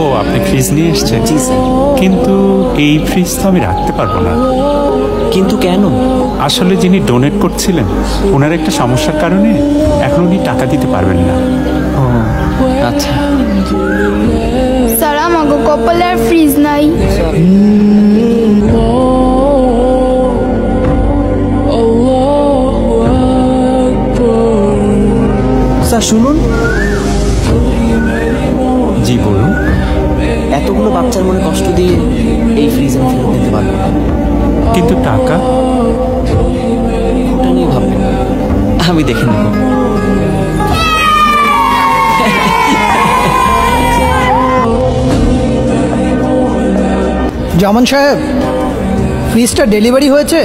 ও আপনি ফ্রিজ নিয়ে এসেছেন? জি স্যার। কিন্তু এই ফ্রিজ তো আমি রাখতে পারবো না। কিন্তু কেন? আসলে যিনি ডোনেট করছিলেন ওনার একটা সমস্যার কারণে এখন উনি টাকা দিতে পারবেন না। ও আচ্ছা। স্যার আমাকে কপালে আর ফ্রিজ নাই। স্যার শুনুন। জি বলুন। এতগুলো বাচ্চার মনে কষ্ট দিয়ে এই ফ্রিজ আমি ফেরত দিতে পারবো না। কিন্তু টাকা? ওটা নিয়ে ভাববেন না, আমি দেখে নেব। জামান সাহেব, ফ্রিজটা ডেলিভারি হয়েছে?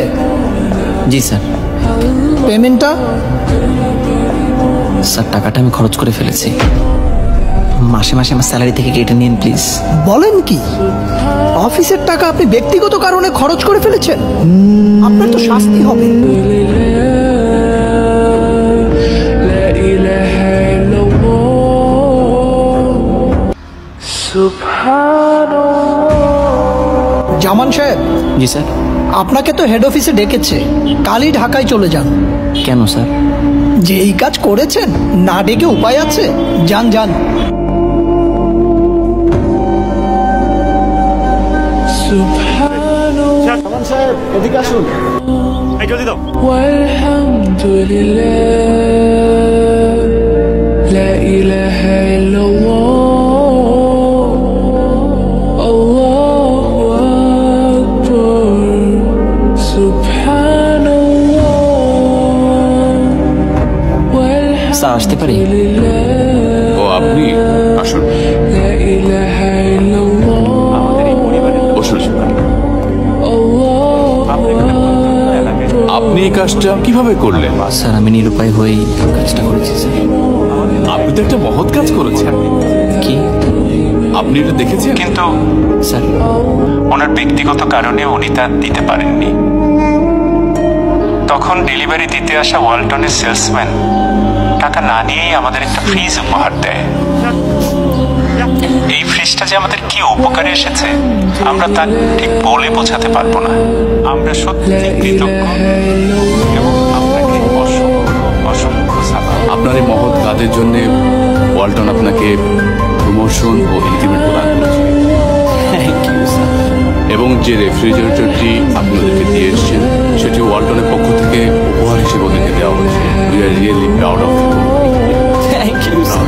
জি স্যার। পেমেন্টটা? স্যার টাকাটা আমি খরচ করে ফেলেছি, মাসে মাসে আমার স্যালারি থেকে কেটে নিন প্লিজ। বলেন কি, অফিসের টাকা আপনি ব্যক্তিগত কারণে খরচ করে ফেলেছেন? আপনার তো শাস্তি হবে। জামান সাহেব। জি স্যার। আপনাকে তো হেড অফিসে ডেকেছে, কালই ঢাকায় চলে যান। কেন স্যার? যে এই কাজ করেছেন, না ডেকে উপায় আছে? যান যান। জামান সাহেব এদিকে আসুন। জলদি দাও। স্যার আসতে পারি? ও আপনি আসুন। আপনি এই কাজটা কিভাবে করলেন? স্যার আমি নিরুপায় হয়েই কাজটা করেছি স্যার। আপনি তো একটা মহৎ কাজ করেছেন। কি? আপনি এটা দেখেছেন? কিন্তু স্যার ওনার ব্যক্তিগত কারণে উনি তা দিতে পারেননি। তখন ডেলিভারি দিতে আসা ওয়ালটনের সেলসম্যান টাকা না নিয়েই আমাদের একটা ফ্রিজ উপহার দেয়। এই ফ্রিজটা যে আমাদের কি উপকারে এসেছে আমরা তা ঠিক বলে বোঝাতে পারবো না। আমরা সত্যি কৃতজ্ঞ এবং আপনাকে অসংখ্য সালাম। আপনার এই মহৎ কাজের জন্য ওয়ালটন আপনাকে প্রমোশন ও ইনক্রিমেন্ট প্রদান করেছে। Thank you sir. এবং যে রেফ্রিজারেটরটি আপনাদেরকে দিয়ে এসেছেন সেটি ওয়ালটনের পক্ষ থেকে উপহার হিসেবে ওদেরকে দেওয়া হয়েছে। We are really proud of you. Thank you sir.